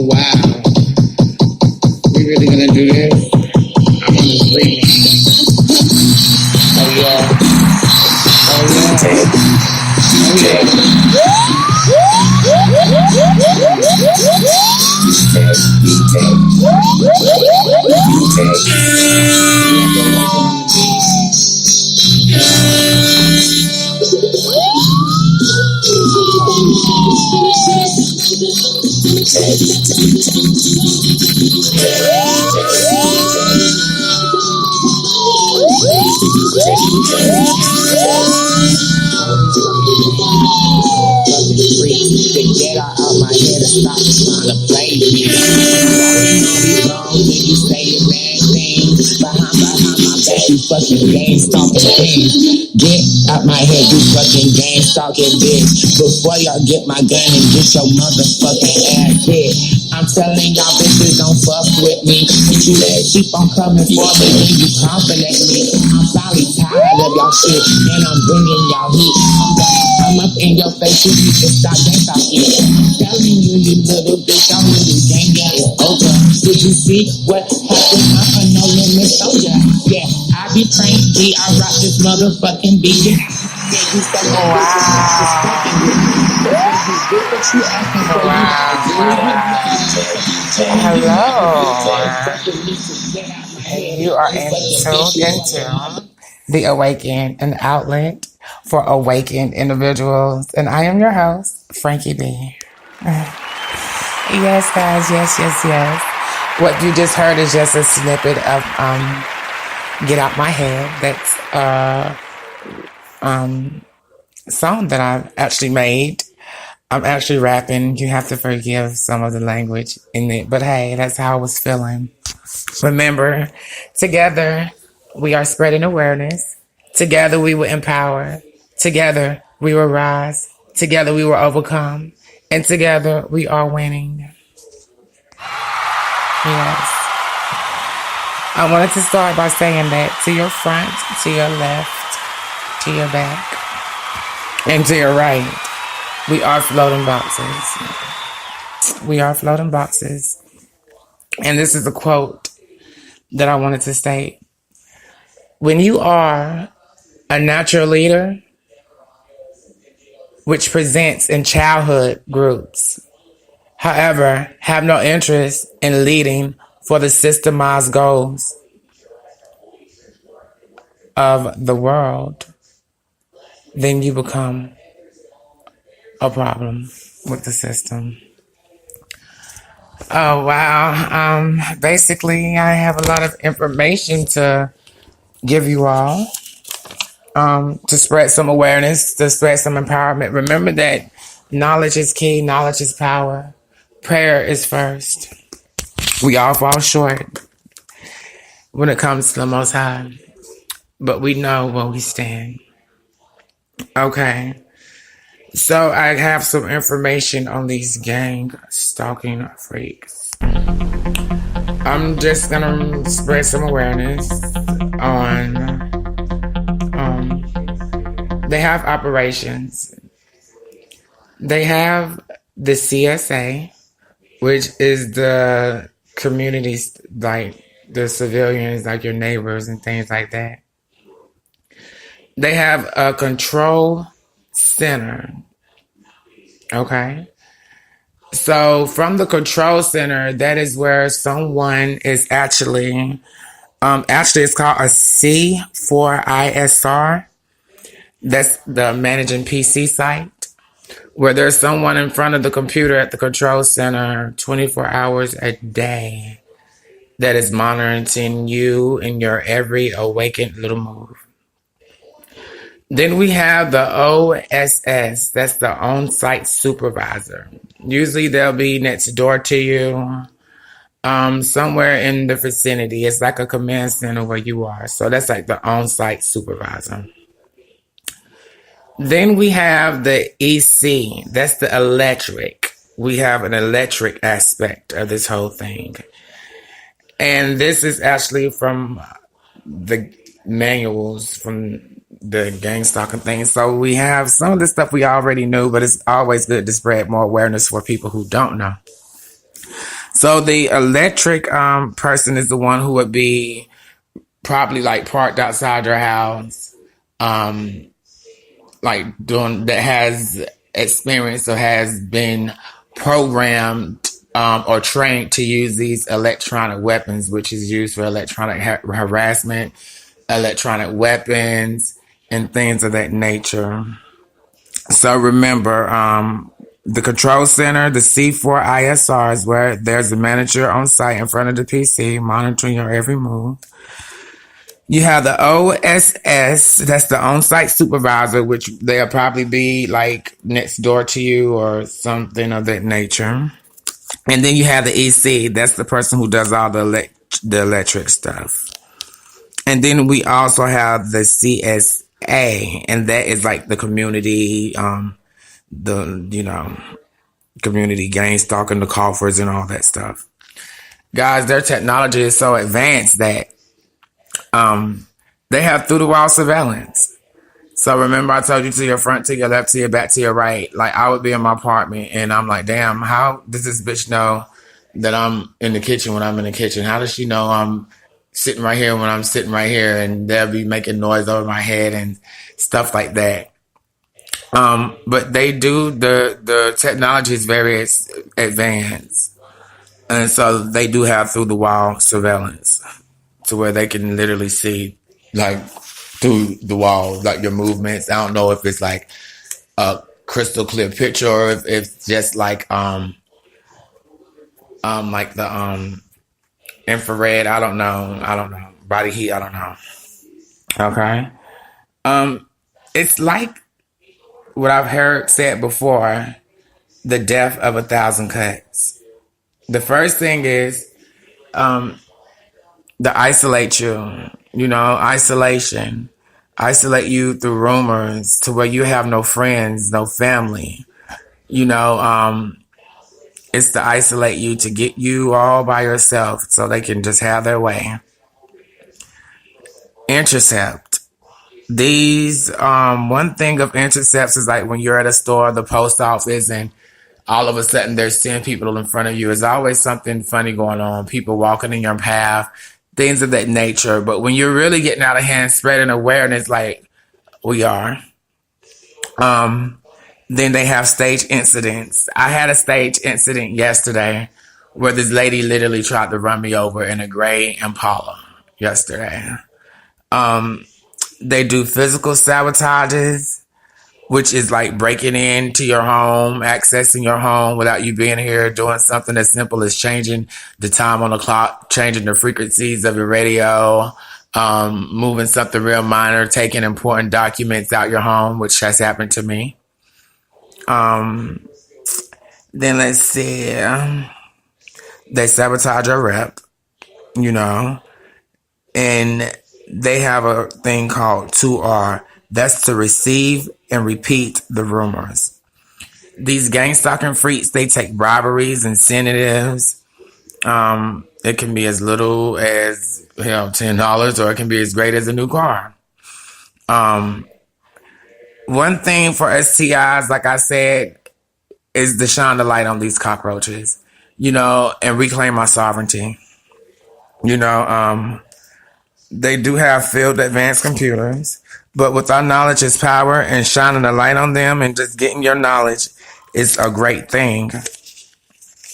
wow. We really gonna do this? I'm on the street. Oh yeah. Oh yeah. Get out of my head and stop trying to play me. When you say a bad thing behind my back, you fucking game stalking things. Get out my head, you fucking game stalking bitch. Before y'all get my gun and get your motherfucking ass hit. I'm telling y'all bitches don't fuck with me. But you keep on coming for me when you compliment me. I'm finally tired of y'all shit and I'm bringing y'all heat. I'm up in your face, you need to stop gang stalking. I'm telling you, you little bitch, I'm really gang is over. Did you see what happened? I'm a no limit soldier. Yeah, I be praying B, I rock this motherfucking beat. Yeah, you so Hello. You are tuned into The Awakened, an outlet for awakened individuals. And I am your host, Frankie B. Yes, guys. Yes. What you just heard is just a snippet of Get Out My Head. That's song that I actually made. I'm actually rapping. You have to forgive some of the language in it. But hey, that's how I was feeling. Remember, together we are spreading awareness. Together we will empower. Together we will rise. Together we will overcome. And together we are winning. Yes. I wanted to start by saying that to your front, to your left, to your back, and to your right, we are floating boxes. We are floating boxes. And this is a quote that I wanted to state. When you are a natural leader, which presents in childhood groups, however, have no interest in leading for the systemized goals of the world, then you become a problem with the system. Oh, wow. Basically, I have a lot of information to give you all, to spread some awareness, to spread some empowerment. Remember that knowledge is key, knowledge is power. Prayer is first. We all fall short when it comes to the Most High, but we know where we stand. Okay. So I have some information on these gang stalking freaks. I'm just gonna spread some awareness on, they have operations. They have the CSA, which is the communities, like the civilians, like your neighbors and things like that. They have a control center. Okay. So from the control center, that is where someone is actually it's called a C4ISR. That's the managing PC site, where there's someone in front of the computer at the control center 24 hours a day that is monitoring you and your every awakened little move. Then we have the OSS, that's the on-site supervisor. Usually they'll be next door to you, somewhere in the vicinity. It's like a command center where you are. So that's like the on-site supervisor. Then we have the EC, that's the electric. We have an electric aspect of this whole thing. And this is actually from the manuals from the gang stalking thing. So we have some of the stuff we already knew, but it's always good to spread more awareness for people who don't know. So the electric person is the one who would be probably like parked outside their house, um, like doing that has experience or has been programmed or trained to use these electronic weapons, which is used for electronic harassment, electronic weapons, and things of that nature. So remember, the control center, the C4 ISR, is where there's a manager on site in front of the PC monitoring your every move. You have the OSS, that's the on-site supervisor, which they'll probably be like next door to you or something of that nature. And then you have the EC, that's the person who does all the electric stuff. And then we also have the CSA, and that is like the community, community gang stalking, the coffers and all that stuff. Guys, their technology is so advanced that they have through the wall surveillance. So remember I told you to your front, to your left, to your back, to your right. Like I would be in my apartment and I'm like, damn, how does this bitch know that I'm in the kitchen when I'm in the kitchen? How does she know I'm sitting right here when I'm sitting right here? And they'll be making noise over my head and stuff like that. But they do, the technology is very advanced. And so they do have through the wall surveillance to where they can literally see like through the wall, like your movements. I don't know if it's like a crystal clear picture or if it's just like the infrared. I don't know. Body heat, I don't know. Okay. It's like what I've heard said before, the death of 1,000 cuts. The first thing is to isolate you, isolation. Isolate you through rumors to where you have no friends, no family. It's to isolate you, to get you all by yourself so they can just have their way. Intercept. These, one thing of intercepts is like when you're at a store, the post office, and all of a sudden there's 10 people in front of you. There's always something funny going on. People walking in your path, things of that nature. But when you're really getting out of hand, spreading awareness like we are, then they have stage incidents. I had a stage incident yesterday where this lady literally tried to run me over in a gray Impala yesterday. They do physical sabotages, which is like breaking into your home, accessing your home without you being here, doing something as simple as changing the time on the clock, changing the frequencies of your radio, moving something real minor, taking important documents out your home, which has happened to me. Then let's see, they sabotage your rep, and they have a thing called 2R. That's to receive and repeat the rumors. These gang stalking freaks, they take briberies, incentives. It can be as little as $10, or it can be as great as a new car. One thing for STIs, like I said, is to shine the light on these cockroaches, and reclaim our sovereignty. They do have field advanced computers, but with our knowledge is power, and shining a light on them and just getting your knowledge is a great thing.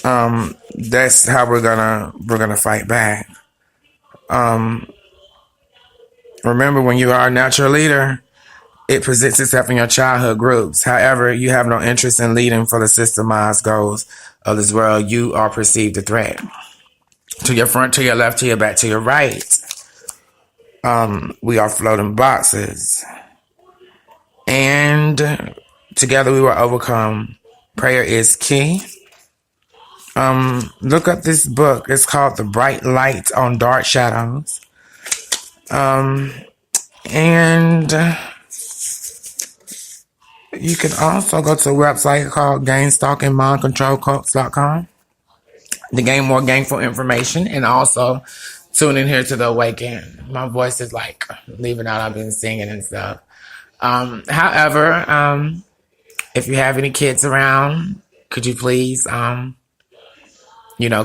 That's how we're gonna fight back. Remember, when you are a natural leader, it presents itself in your childhood groups. However, you have no interest in leading for the systemized goals of this world. You are perceived a threat. To your front, to your left, to your back, to your right. We are floating boxes. And together we will overcome. Prayer is key. Look up this book. It's called The Bright Light on Dark Shadows. And you can also go to a website called GameStalkingMindControlCults.com to gain more gainful information, and also tune in here to the Awaken. My voice is like leaving out. I've been singing and stuff. However, if you have any kids around, could you please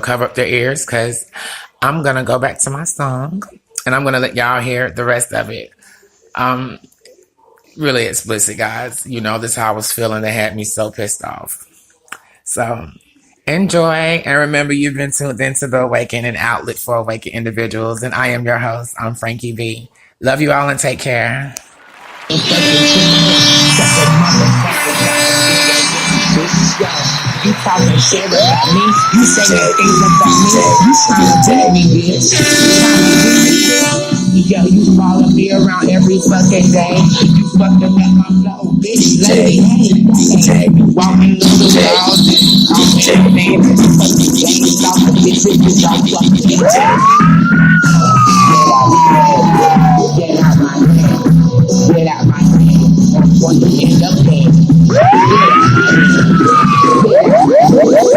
cover up their ears because I'm going to go back to my song and I'm going to let y'all hear the rest of it. Really explicit, guys. This is how I was feeling. That had me so pissed off. So enjoy, and remember, you've been tuned into the Awakened, outlet for awakened individuals, and I am your host. I'm Frankie B. Love you all and take care. You talking shit about me, you saying things about me, you trying to tell me this. Yo, you follow me around every fucking day. You fucking at my flow, bitch. Let me hang. You walking on the walls and calling names. Fucking games off the bitches, y'all fucking get out my hand. Get out my hand. Before you end up dead. Get out my hand.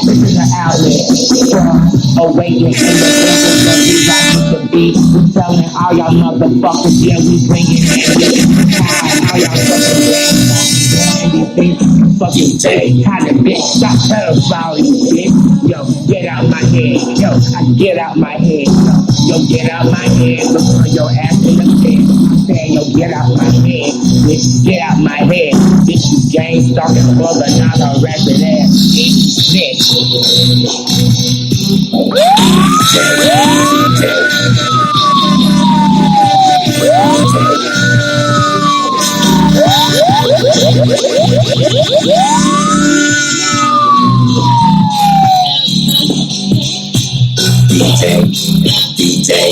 This is an outlet for awakening individuals that we like to be. We telling all y'all motherfuckers, yeah, we bringing it. All y'all fucking doing these things, you fucking say, how the bitch stop her about you, bitch. Yo, get out my head. Yo, get out my head. Yo, get out my head. Look on your ass in the pit. Saying, yo, get out my head. Bitch, get out my head. Bitch, you gang stalking for but not a ratchet ass. Bitch. DJ.